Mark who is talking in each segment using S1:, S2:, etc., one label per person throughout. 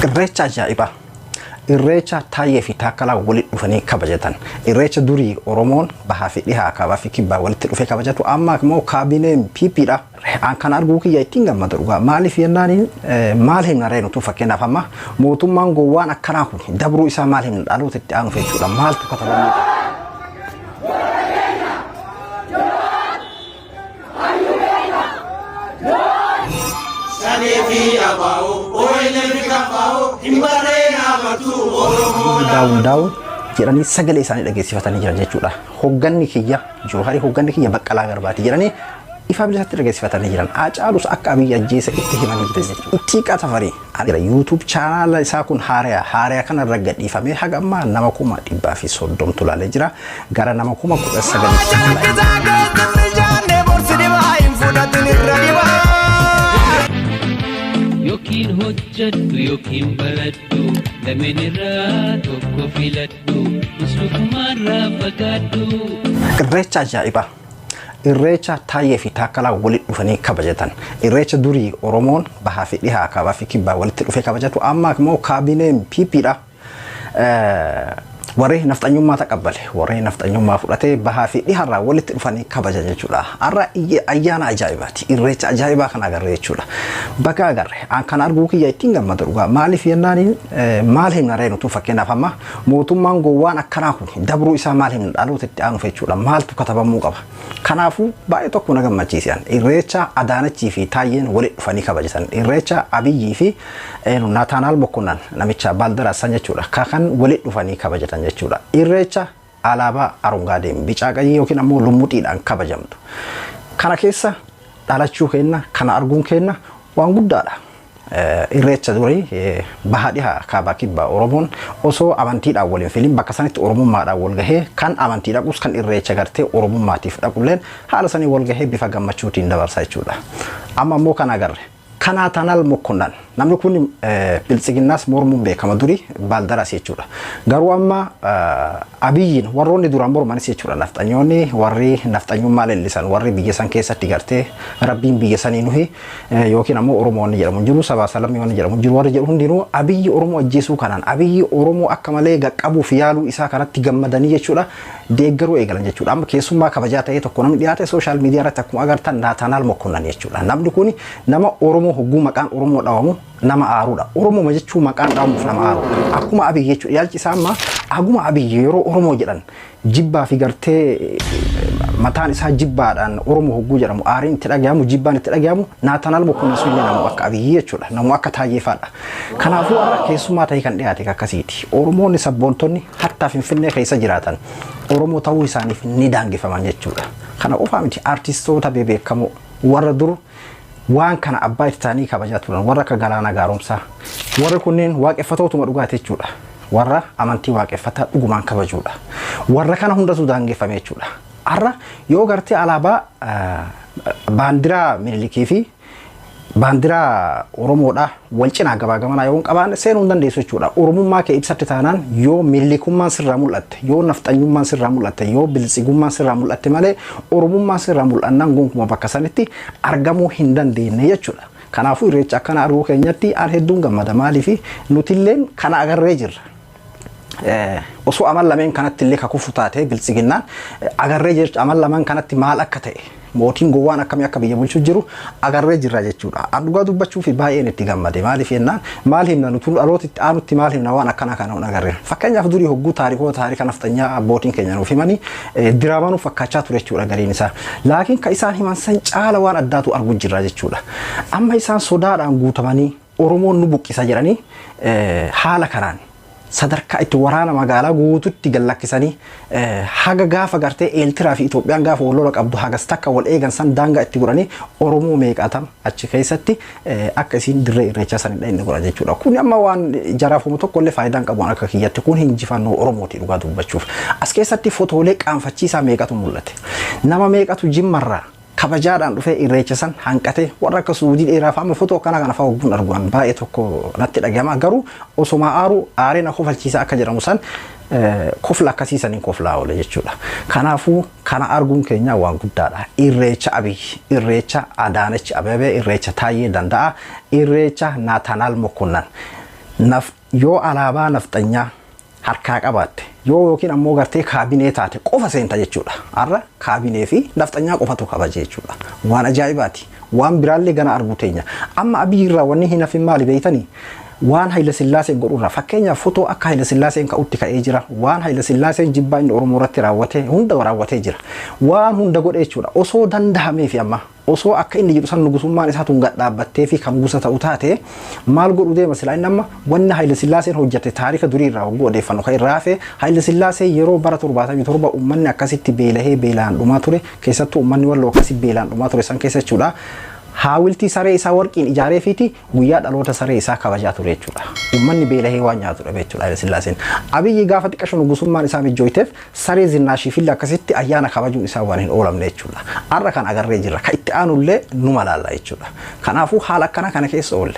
S1: Irreecha ajaa'iba. Irreecha taayee fi taakkala walitti dhufanii kabajatan. Irreecha durii Oromoon bahaa fi dhihaa kaabaa fi kibbaa walitti dhufee kabajatu. Amma immoo kaabineen PPdha. An kan argu kiyya ittiin gammadu dhugaa. Maaliif yennaan maal himna ree nutu fakkeenyaaf amma mootummaan gowwaan akkanaa kun dabruu isaa maal himna dhaloota itti aanu jechuudha. Maaltu katabamuu qaba? Daawun jedhanii sagalee isaanii dhageessifatanii jiran jechuudha. Hogganni kiyya Jooharii hogganni kiyya Baqqalaa Garbaati jedhanii ifa bilisatti dhageessifatanii jiran. Haacaalus akka Abiyyi ajjeese itti himanii jiran jechuudha. Ittiiqaa Tafarii YouTube chaanaala isaa kun haariyaa kana irra gadhiifamee haga ammaa nama 130 tulaalee jira. Gara nama 19,900
S2: Yokin hojjadhu yokin baradhu lameenirraa tokko filadhu muslukumarraa fagaadhu.
S1: Irreecha ajaa'iba. Irreecha taayee fi taakkala walitti dhufanii kabajatan. Irreecha durii Oromoon bahaa fi dhihaa kaabaa fi kibbaa walitti dhufee kabajatu. Amma immoo kaabineen PPdha. Warri nafxanyummaa taqabbale warri nafxanyummaa fudhatee bahaa fi dhiharraa walitti dhufanii kabajan jechuudha. Har'a ayyaana ajaa'ibaati. Irreecha ajaa'ibaa kan agarre jechuudha. Bakka agarre an kan argu kiyya ittiin gammadu dhugaa. Maaliif yennaan maal himna ree nutu fakkeenyaaf amma mootummaan gowwaan akkanaa kun dabruu isaa maal himna dhaloota itti aanu jechuudha. Maaltu katabamuu qaba? Kanaafuu baay'ee tokko na gammachiisan. Irreecha Adaanachii fi Taayyeen walitti dhufanii kabajatan. Irreecha Abiyyii fi Naataanaal Mokkonnan namicha Baaldaraassan jechuudha. Kan walitti dhufanii kabajatan jechuudha. Irreecha alaabaa arungaadeen bicaa qayyii yookiin ammoo lummuxiidhaan kabajamtu. Kana keessa dhalachuu kenna, kana arguun kenna waan guddaadha. Irreecha durii bahaa dhihaa kaabaa kibbaa Oromoon osoo amantiidhaan waliin filin bakka sanitti Oromummaadhaan wal gahee kan amantii dhaquus kan irreecha gartee Oromummaatiif dhaqulleen haala sanii wal gahee bifa gammachuutiin dabarsa jechuudha. Amma immoo kan agarre. Naataanaal Mokkonnan namni kun biltsiginnaas mormuun beekama durii Baaldaraas jechuudha. Garuu amma Abiyyiin warroonni duraan mormanis jechuudha. Nafxanyoonni warri nafxanyummaa leellisan warri biyya san keessatti gartee rabbiin biyya sanii nuhi yookiin ammoo Oromoonni jedhamu jiru sabaa salamyoonni jedhamu jiru warri jedhu hundinuu Abiyyi Oromoo ajjeesuu kanaan Abiyyi Oromoo akka malee qaqqabuuf yaaluu isaa kanatti gammadanii jechuudha. Deeggaruu eegalan jechuudha. Amma keessummaa kabajaa ta'ee tokko namni dhiyaate sooshaal miidiyaa irratti akkuma agartan Naataanaal Mokkonnan jechuudha. Namni kun nama Oromoo hogguu maqaan Oromoo dhawamu nama aaruudha. Oromoo jechuu maqaan dhaamuuf nama aaruudha. Akkuma Abiyyi jechuudha. Yaalchi isaa amma aguma Abiyyi yeroo Oromoo jedhan jibbaa fi gartee mataan isaa jibbaadhaan Oromoo hogguu jedhamu aariin itti dhagayamu jibbaan itti dhagayamu Naataanaal Mokkonnan sunillee namu akka Abiyyi jechuudha. Namu akka Taayyeefaadha. Kanaafuu har'a keessummaa ta'ee kan dhiyaate akkasiiti. Oromoonni sabboontonni hattaa Finfinnee keessa jiraatan Oromoo ta'uu isaaniif ni daangifaman jechuudha. Kana qofaa miti artistoota beekamoo warra dur waan kana abbaa itti kabajaa turan warra akka Galaanaa Gaaromsaa warra kunneen waaqeffatootuma dhugaate jechuudha. Warra amantii waaqeffataa dhugumaan kabajuudha. Warra kana hundatu daangeffame jechuudha. Har'a yoo gartee alaabaa baandiraa Minilikii fi baandiraa Oromoodha wal cinaa gabaagamanaa yoo qabaan seenuu dandeessu jechuudha. Oromummaa kee ibsatte taanaan yoo Minilikummaan sirraa mul'atte yoo nafxanyummaan sirraa mul'atte yoo biltsigummaan sirraa mul'atte malee Oromummaan sirraa mul'annaan gonkumaa bakka sanitti argamuu hin dandeenye jechuudha. Kanaafuu irreecha akkana arguu keenyatti aan hedduun gammada maaliif nutilleen kana agarree jirra. Osoo amal lameen kanatti illee kakufu taate biltsiginnaan agarree jirra amal lamaan kanatti maal akka ta'e mootiin gowwaan akkamii akka biyya bulchuu jiru agarree jirra jechuudha. Dhugaa dubbachuu fi baay'een itti gammade maaliif yennaan maal himna nuti dhalootitti aanutti maal himna waan akkana kana hin agarreen. Fakkeenyaaf durii hogguu taarika nafxanyaa abbootiin keenya nuuf himanii diraamaa nuuf fakkaachaa ture jechuudha gariin isaa. Laakiin kan isaan himan san caala waan addaatu arguu jirra jechuudha. Amma isaan sodaadhaan guutamanii Oromoon nu buqqisa jedhanii haala kanaan sadarkaa itti waraana magaalaa guututti gallakkisanii haga gaafa gartee Eertiraa fi Itoophiyaan gaafa wal lola qabdu hagas takka wal eegan san daangaa itti godhanii Oromoo meeqatam achi keessatti akka isiin dirree irreechaa sanidha inni godha jechuudha. Kun amma waan jaraafamu tokko illee faayidaan qabu akka kiyyatti kun injifannoo Oromooti dhugaa dubbachuuf. As keessatti fotoolee qaanfachiisaa meeqatu mul'ate. Nama meeqatu jimmarraa kabajaadhaan dhufee irreecha san hanqate warra akka Suudii dheeraa fa'aa fotoo kana fa'aa hogguun arguan baay'ee tokko natti dhagahama. Garuu osoma aaree na kofalchiisa akka jedhamu san kofla akkasiisaniin koflaa oole jechuudha. Kanaafuu kana arguun keenya waan guddaadha. Irreecha Abiyyi, irreecha Adaanech Abebee, irreecha Taayyee Danda'a, irreecha Naataanaal Mokkonnan. yoo alaabaa nafxanyaa harkaa qabaatte yoo yookiin ammoo gartee kaabinee taate qofa seenta jechuudha. Har'a kaabinee fi nafxanyaa qofatu kabaje jechuudha. Waan ajaa'ibaati. Waan biraallee gana arguu teenya. Amma Abiyyi irraa wanni hin hafin maali beeytanii? Waan Haayile Sillaaseen godhurraa fakkeenyaaf footoo akka Haayile Sillaaseen ka'utti ka'ee jira. Waan Haayile Sillaaseen jibbaa inni Oromoo irratti raawwate hunda raawwatee jira. Waan hunda godhe jechuudha. Osoo danda'amee fi amma osoo akka inni jedhu san nugusummaan isaa tun gad dhaabbattee fi kan gusa ta'u taate maal godhu deema silaa inni amma wanni Haayile Sillaaseen hojjete taarika durii irraa hogguu odeeffannoo kan irraa hafe Haayile Sillaaseen yeroo bara 77 uummanni akkasitti beelahee beelaan dhumaa ture keessattuu uummanni walloo akkasitti beelaan dhumaa ture san keessa jechuudha. Haawiltii saree isaa warqiin ijaaree fiiti guyyaa dhaloota saree isaa kabajaa ture jechuudha. Uummanni beelahee waan nyaatu dhabe jechuudha Haayile Sillaaseen. Abiyyi gaafa xiqqashu nugusummaan isaa mijjooyteef saree zinnaashii filla akkasitti ayyaana kabajuun isaa waan hin oolamne jechuudha. Har'a kan agarree jirra. Kan itti aanullee numa laalla jechuudha. Kanaafuu haala akkana kana keessa oolle.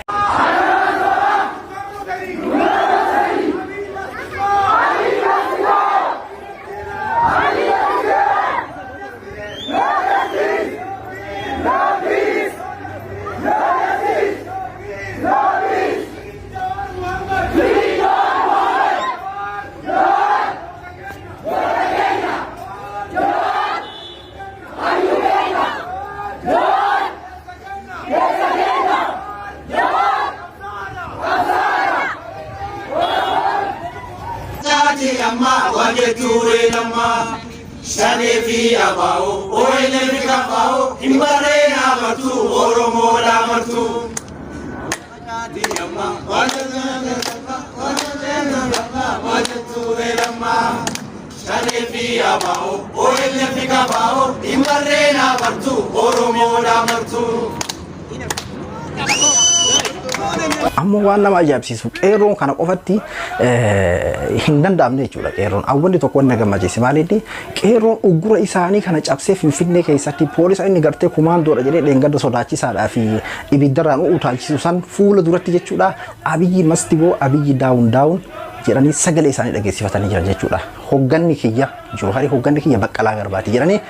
S3: Sanefi abao, oile mikafao, imbarena martu, oromo la martu. Sanefi abao, oile mikafao, imbarena martu, oromo la martu.
S1: Amma waan nama ajaa'ibsiisu qeerroon kana qofatti hin danda'amne jechuudha. Qeerroon awwanni tokko wanna gammachiise maaliidhi qeerroon uggura isaanii kana cabsee Finfinnee keessatti poolisa inni gartee kumaandoodha jedhee dheengadda sodaachisaadhaa fi ibiddarraan utaalchisu san fuula duratti jechuudha. Abiyyi mastigoo Abiyyi daawun jedhanii sagalee isaanii dhageessifatanii jiran jechuudha. Hogganni kiyya Jooharii hogganni kiyya Baqqalaa Garbaati jedhanii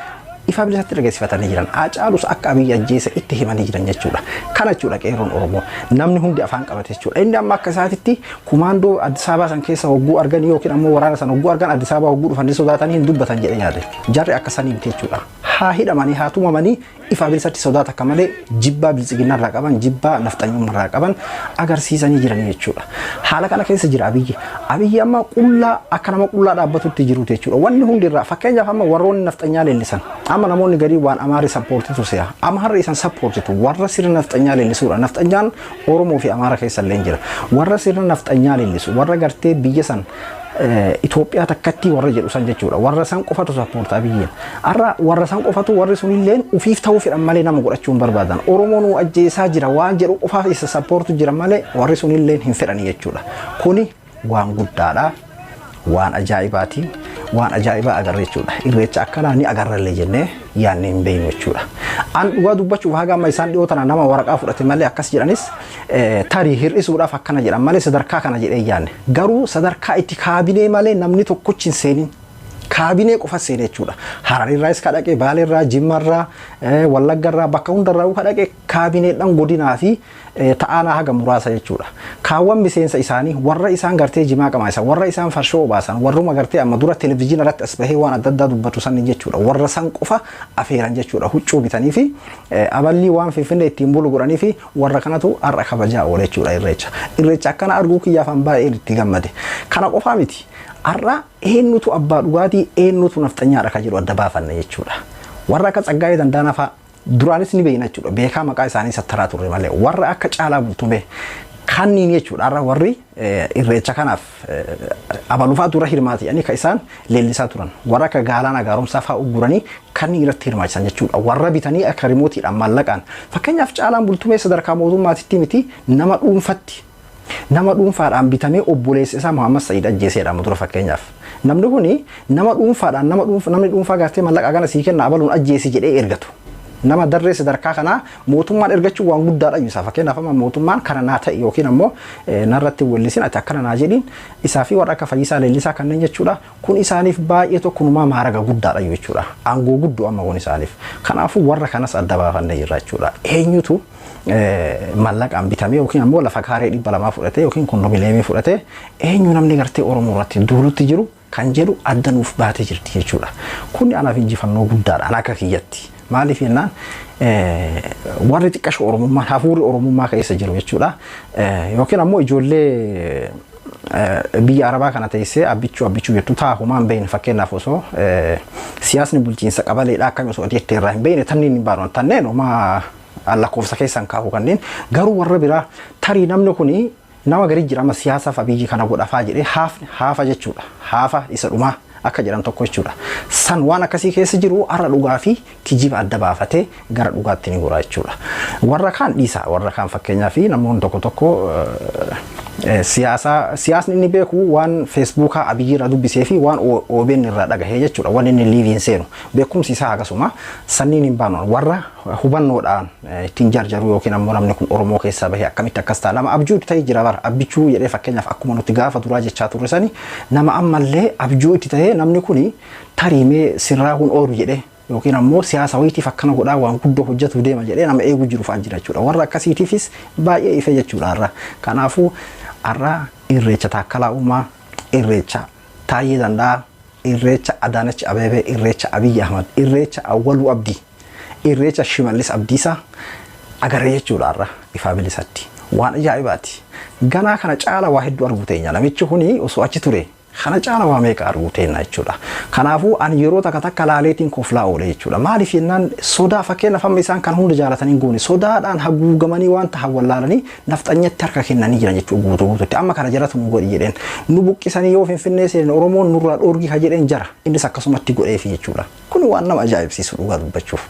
S1: ifa bilisatti dhageessifatanii jiran Haacaalus akka Abiyyi ajjeese itti himanii jiran jechuudha. Kana jechuudha qeerroon Oromoo namni hundi afaan qabate jechuudha. Inni amma akka isaatitti kumaandoo Addis Ababaa san keessa hogguu argan yookiin ammoo waraana san hogguu argan Addis Ababaa hogguu dhufanii sodaatanii hin dubbatan jedhe yaade. Jarri akka sanii miti jechuudha. Haa hidhamanii haa tumamanii ifa bilisatti sodaata akka malee jibbaa bilisiginaa irraa qaban jibbaa nafxanyummaa irraa qaban agarsiisanii jiran jechuudha. Haala kana keessa jira Abiyyi. Abiyyi amma qullaa akka nama qullaa dhaabbatutti jiru jechuudha. Wanni hundi irraa fakkeenyaaf amma warroonni nafxanyaa leellisan amma namoonni garii waan Amaarii sappoortitu se'a. Amaarri isan sappoortitu warra sirna nafxanyaa leellisuudha. Nafxanyaan Oromoo fi Amaara keessa illee jira. Warra sirna nafxanyaa leellisu warra gartee biyya san Itoophiyaa takkatti warra jedhu san jechuudha. Warra san qofatu sappoortaa biyya. Har'a warra san qofatu warri sunillee ufiif ta'uu fedhan malee nama godhachuun barbaadan. Oromoon ajjeesaa jira waan jedhu qofaaf isa sappoortu jira malee warri sunillee hin fedhani jechuudha. Kuni waan guddaadha. Waan ajaa'ibaati. Waan ajaa'ibaa agarre jechuudha. Irreecha akkanaa ni agarrallee jennee yaadne hin beeknu jechuudha. An dhugaa dubbachuuf haga amma isaan dhiyoo tana nama waraqaa fudhate malee akkas jedhanis tarii hir'isuudhaaf akkana jedhan malee sadarkaa kana jedhee yaadne. Garuu sadarkaa itti kaabinee malee namni tokkochi hin seenin. Kaabinee qofa seenee jechuudha. Hararirraas ka dhaqee Baaleerraa, Jimmarraa, Wallaggarraa bakka hundarraa ka dhaqee kaabineedhaan godinaa fi ta'aanaa haga muraasa jechuudha. Kaawwan miseensa isaanii warra isaan gartee jimaa qamaasan, warra isaan farshoo obaasan, warruma gartee amma dura televezyiina irratti as bahee waan adda addaa dubbatu san jechuudha. Warra san qofa afeeran jechuudha. Huccuu bitanii fi aballii waan Finfinnee ittiin bulu godhanii fi warra kanatu har'a kabajaa oole jechuudha irreecha. Irreecha akkana arguu kiyyaafan baay'ee itti gammade. Kana qofaa miti. Har'a eenyutu abbaa dhugaatii eenyutu nafxanyaadha kan jedhu adda baafanne jechuudha. Warra akka Tsaggaayee Dandaanaa fa'a duraanis ni beekna jechuudha. Beekaa maqaa isaanii sattaraa turre malee warra akka Caalaa Bultumee kanniin jechuudha. Har'a warri irreecha kanaaf abalufaa dura hirmaati ani ka isaan leellisaa turan. Warra akka Gaalaan Agaaromsaa fa'a ugguranii kanni irratti hirmaachisan jechuudha. Warra bitanii akka rimootiidhaan maallaqaan fakkeenyaaf Caalaan Bultumee sadarkaa mootummaatitti miti nama dhuunfatti. Nama dhuunfaadhaan bitamee obboleessa isaa Muhammad Sa'iid ajjeeseedha dura fakkeenyaaf. Namni kuni nama dhuunfaadhaan namni dhuunfaa gartee mallaqa kana sii kenna abaluun ajjeesi jedhee ergatu. Nama darree sadarkaa kanaa mootummaan ergachuu waan guddaadha isaa fakkeenyaaf amma mootummaan kana naa ta'e yookiin ammoo narratti wallisin ati akkana naa jedhiin isaa fi warra akka Fayyisaa Leellisaa kanneen jechuudha. Kun isaaniif baay'ee tokkumaa maaraga guddaadha jechuudha. Aangoo guddoo amma kun isaaniif. Kanaafuu warra kanas adda baafannee jirra jechuudha. Eenyutu mallaqaan bitamee yookiin ammoo lafa kaaree 200 fudhatee yookiin kondominiyeemii fudhatee eenyu namni gartee Oromoo irratti duulutti jiru kan jedhu adda nuuf baatee jirti jechuudha. Kun anaaf injifannoo guddaadha ana akka kiyyatti. Maaliif jennaan warri xiqqasho Oromummaa hafuurri Oromummaa keessa jiru jechuudha. Yookiin ammoo ijoollee biyya Arabaa kana teessee abbichuu jettu taahumaan beeyne fakkeenyaaf osoo siyaasni bulchiinsa qabaleedha akkami osoo jettee irraa hin beeyne tanniin hin baanu tanneen homaa lakkoofsa keessan kaa'u kanneen garuu warra biraa tarii namni kuni nama gari jira amma siyaasaaf abiyyi kana godhafaa jedhee haafa jechuudha. Haafa isa dhumaa akka jedhan tokko jechuudha. San waan akkasii keessa jiru arra dhugaa fi kijiba adda baafatee gara dhugaatti ni goraa jechuudha. Warra kaan dhiisa warra kaan fakkeenyaa fi namoonni tokko siyaasni inni beeku waan Facebookaa abiyyi irraa dubbisee fi waan OBN irraa dhagahee jechuudha. Waan inni liiviin seenu beekumsi isaa akkasuma sanniin hin baanu warra hubannoodhaan ittiin jarjaruu yookiin ammoo namni kun Oromoo keessaa bahee akkamitti akkas ta'a nama abjuu itti ta'ee jira bara abbichuu jedhee fakkeenyaaf akkuma nuti gaafa duraa jechaa turre sani nama ammallee abjuu itti ta'ee namni kun tariimee sirraa kun oolu jedhee yookiin ammoo siyaasa wayitiif akkana godhaa waan guddoo hojjetu deema jedhee nama eeguu jiru fa'aa jira jechuudha. Warra akkasiitiifis baay'ee ife jechuudha har'a. Kanaafuu har'a irreecha Taakkalaa Uumaa, irreecha Taayyee Danda'a, irreecha Adaanach Abeebee, irreecha Abiyyi Ahmad, irreecha Awwaluu Abdii, irreecha Shimallis Abdiisaa agarree jechuudha har'a ifaa bilisatti. Waan ajaa'ibaati. Ganaa kana caala waa hedduu arguu teenya namichi kuni osoo achi ture kana caala waa meeqa arguu teenya jechuudha. Kanaafuu ani yeroo takka laaleetiin koflaa oole jechuudha. Maaliif jennaan sodaa fakkeenyaaf amma isaan kan hunda jaalatanii goone sodaadhaan haguugamanii waan ta'an wallaalanii nafxanyatti harka kennanii jiran jechuudha guutuutti. Amma kana jaratu nu godhi jedheen nu buqqisanii yoo Finfinnee seen Oromoon nurraa dhoorgi ha jedheen jara innis akkasumatti godheefi jechuudha. Kun waan nama ajaa'ibsiisu dhugaa dubbachuuf.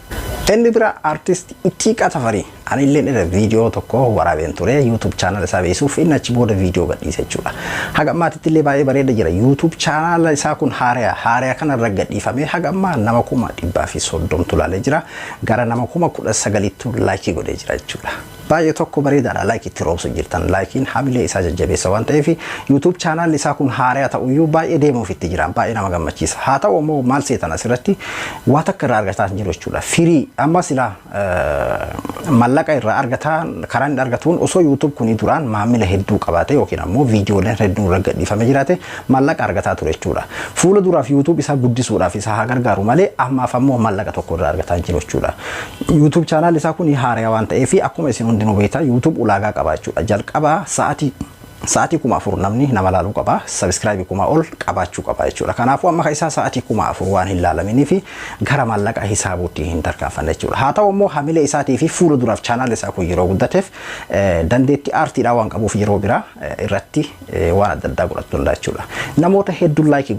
S1: Inni bira artist Ittiiqaa Tafarii anilleen irra viidiyoo tokko waraabeen ture YouTube channel isaa beesuuf inni achi booda viidiyoo gadhiise jechuudha. Haga ammaatitti illee baay'ee bareeda jira. YouTube channel isaa kun haaraa kana irra gadhiifamee haga ammaa nama 130 tulaalee jira. Gara nama 19,000 laayikii godhee jira jechuudha. Baay'ee tokko bareedaadha laayikii itti roobsu jirtan laayikiin hamilee isaa jajjabeessa waan ta'eef YouTube channel isaa kun haaraa ta'uyyuu baay'ee deemuuf itti jira baay'ee nama gammachiisa. Haa ta'u immoo maal seetan asirratti waa takka irraa argataa jiru jechuudha. Firii amma sila mallaqa irraa argataan karaan inni argatuun osoo YouTube kuni duraan maamila hedduu qabaate yookiin ammoo viidiyooleen hedduun irra gadhiifamee jiraate mallaqa argataa ture jechuudha. Fuula duraaf YouTube isaa guddisuudhaaf isaa haa gargaaru malee ammaaf ammoo mallaqa tokko irraa argataa jiru jechuudha. YouTube channel isaa kun haaraa waan ta'eef akkuma isin hundinuu beektaa YouTube ulaagaa qaba jechuudha. Jalqaba sa'aatii 4,000 namni nama laaluu qaba subscribe 1,000 ol qabaachuu qaba jechuudha. Kanaafuu amma isaa sa'aatii 4,000 waan hin laalaminiif gara mallaqa hisaabuutti hin tarkaanfanne jechuudha. Haa ta'u immoo hamilee isaatii fi fuula duraaf channel isaa kun yeroo guddateef dandeettii aartiidhaa waan qabuuf yeroo biraa irratti waan adda addaa godhatu danda'a jechuudha. Namoota hedduu laayikii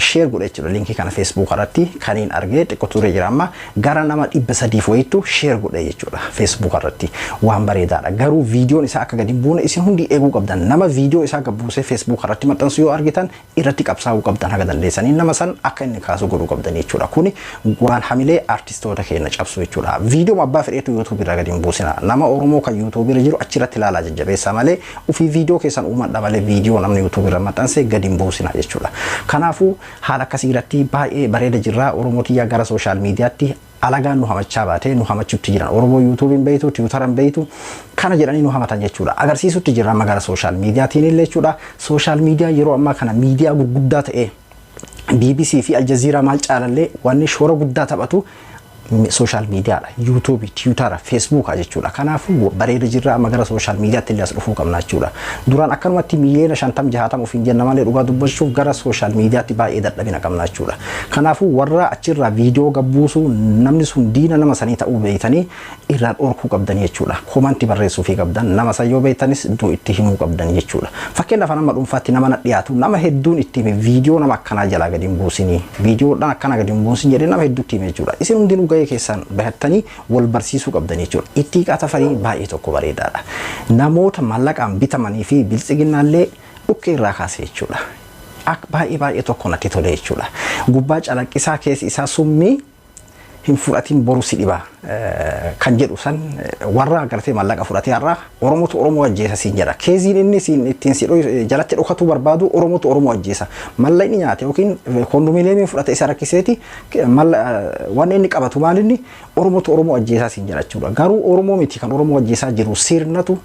S1: share godhe jechuudha linkii kana Facebook irratti kaniin argee xiqqoo ture jira amma gara nama 300 wayittu share godhe jechuudha Facebook irratti waan bareedaadha. Garuu viidiyoon isaa akka gadi buune isin hundi eeguu qabdan. Nama viidiyoo isaa gabbuusee Facebook irratti maxxansu yoo argitan irratti qabsaa'uu qabdan haga dandeessanii nama san akka inni kaasu godhuu qabdan jechuudha. Kuni waan hamilee artistoota keenya cabsu jechuudha. Viidiyoo abbaa fedheetu YouTube irra gadi hin buusina. Nama Oromoo kan YouTube irra jiru achirratti ilaalaa jajjabeessa malee ofii viidiyoo keessan uumadha malee viidiyoo namni YouTube irra maxxanse gadi hin buusina jechuudha. Kanaafuu haala akkasii irratti baay'ee bareeda jirra. Oromootiyaa gara sooshaal miidiyaatti alagaan nu hamachaa baatee nu hamachuutti jiran Oromoo YouTube hin beeytu Twitter hin beeytu kana jedhanii nu hamatan jechuudha. Agarsiisutti jirra magara sooshaal miidiyaatiin illee jechuudha. Sooshaal miidiyaa yeroo ammaa kana miidiyaa gurguddaa ta'e BBC fi Al Jazeera maal caalallee wanni shoora guddaa taphatu social media la YouTube, Twitter, Facebook jechuudha. Kanaafuu bareeda jirra magara social media tillee as dhufuu qabna jechuudha. Duraan akkanumatti miliyoona 50-60 ofiin jenna malee dhugaa dubbachuuf gara social media tti baay'ee dadhabina qabna jechuudha. Kanaafuu warra achirraa viidiyoo gabbuusu namni sun diina nama sanii ta'uu beeytanii irraa dhorkuu qabdan jechuudha. Komantii barreessuu fi qabdan nama san yoo beeytanis iddoo itti himuu qabdan jechuudha. Fakkeenyaaf nama dhuunfaatti nama dhiyaatu nama hedduun itti hime viidiyoo nama akkanaa jalaa gadi hin buusinii viidiyoodhaan akkana gadi hin buusin jedhee nama hedduutti hime jechuudha. Isin hundinuu gahee keessan bahattanii wal barsiisuu qabdan jechuudha. Ittiiqaa Tafarii baay'ee tokko bareedaadha. Namoota mallaqaan bitamanii fi biltsiginnaallee dhukkee irraa kaasee jechuudha. Baay'ee tokko natti tole jechuudha. Gubbaa calaqqisaa keessi isaa summii hin fudhatiin boru si dhiba kan jedhu san warra agartee mallaqa fudhatee har'a Oromotu Oromoo ajjeesa siin jedha. Keeziin inni siin ittiin si jalatti dhokatu barbaadu Oromotu Oromoo ajjeesa. Mallaqni nyaate yookiin kondominiyeemii fudhate isa rakkiseeti waan inni qabatu maalinni Oromotu Oromoo ajjeesa siin jedha jechuudha. Garuu Oromoo miti kan Oromoo ajjeesaa jiru sirnatu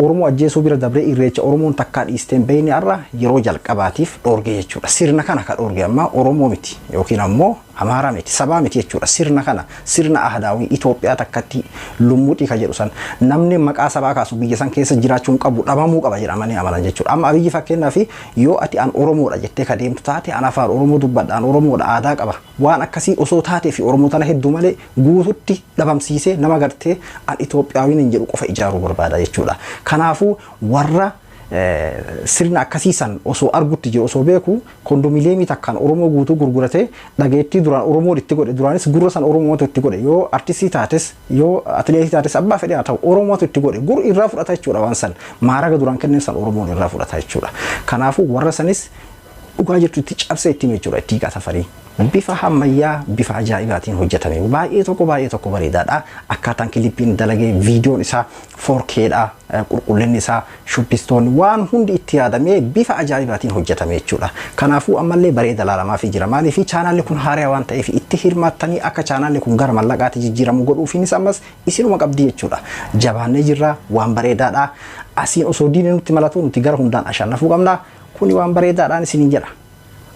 S1: Oromoo ajjeesuu bira dabree irreecha Oromoon takkaa dhiisteen beeyni har'a yeroo jalqabaatiif dhoorge jechuudha. Sirna kana ka dhoorge amma Oromoo miti yookiin ammoo Amaaraa miti sabaa miti jechuudha. Sirna kana sirna ahdaawii Itoophiyaa takkatti lummuutii ka jedhu san namni maqaa sabaa kaasu biyya san keessa jiraachuun qabu dhabamuu qaba jedhamanii amanan jechuudha. Amma Abiyyi fakkeenyaaf yoo ati an Oromoodha jettee ka deemtu taate an afaan Oromoo dubbadha an Oromoodha aadaa qaba waan akkasii osoo taatee fi Oromoo tana hedduu malee guututti dhabamsiisee nama gartee an Itoophiyaawiin hin jedhu qofa ijaaruu barbaada jechuudha. Kanaafuu warra sirna akkasiisan osoo argutti jiru osoo beeku kondominiyeemii takkaan Oromoo guutuu gurguratee dhageettii duraan Oromoo itti godhe duraanis gurra san Oromootu itti godhe yoo artistii taates yoo atileetii taates abbaa fedhe haa ta'u Oromootu itti godhe gur irraa fudhata jechuudha waan san maaraga duraan kenneen san Oromoon irraa fudhata jechuudha. Kanaafuu warra sanis dhugaa jirtutti cabsee itti jechuudha itti qatafarii. Bifa hammayyaa bifa ajaa'ibaatiin hojjetame baay'ee tokko bareedaadha. Akkaataan kilippiin dalagee viidiyoon isaa 4Kdha qulqullinni isaa shubbistoonni waan hundi itti yaadamee bifa ajaa'ibaatiin hojjetame jechuudha. Kanaafuu ammallee bareeda laalamaa fi jira maaliif chaanaalli kun haaraa waan ta'eef itti hirmaattanii akka chaanaalli kun gara mallaqaatti jijjiiramu godhuufiinis ammas isinuma qabdi jechuudha. Jabaannee jirra waan bareedaadha. Asiin osoo diinni nutti malatu nuti gara hundaan ashannafuu qabna. Kuni waan bareedaadhaan isiniin jedha.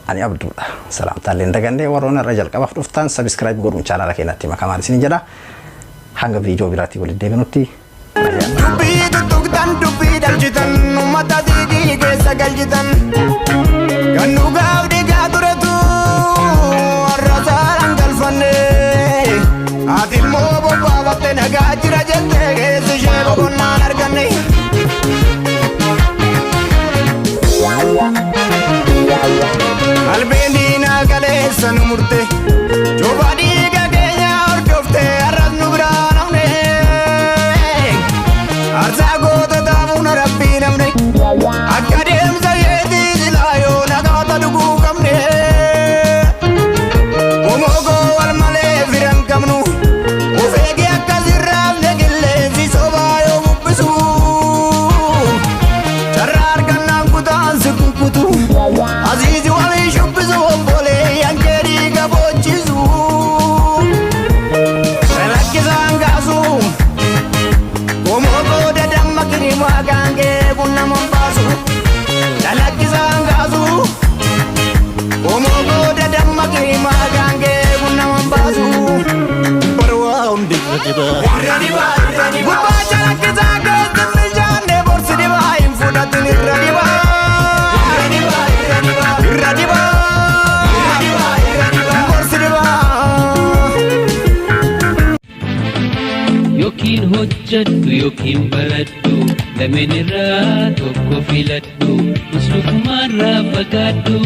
S1: Ani Abduudha. Salaamtaallee dagannee warroon irra jalqabaaf dhuftan subscribe godhuun chaanaala keenyatti makamaan isiniin jedha. Hanga viidiyoo biraatti walitti deebinutti.
S4: Dubbii tuttuqtan dubbii dhalchitan uummata diigii keessa galchitan kan dhugaaf dhiigaa turetu warra saaraan galfanne ati ilmoo bobbaafatte nagaa jira jettee keessi ishee boqonnaan arganne. Albeen diinaa kaleessa nu murte jooba dhiiga keenya hordofte har'as nu biraa namne aarsaa goototaaf humna rabbii namne akka deemsa yeetii silaa yoo nagaata dhuguu qabne homoogoo wal malee firan qabnu of eegee akkas irraafne qilleensi sobaa yoo bubbisu carraa argannaan kutaan si kukkutu aziizi walii shubbisu obbolee yankeerii gabochisu lakkisaan kaasu homoogoo dadamma kirimaa gaangee bunna mombaasu lakkisaan kaasu homoogoo dadamma kirimaa gaangee bunna mombaasu barwaa hundi irra dibaa gubbaacha lakkisaa keessa milchaanee borsi dibaa hin fudhatin irra dibaa.
S2: Yookiin hojjedhu yookiin baradhu lameen irraa tokko filadhu muslukumaarraa fagaadhu.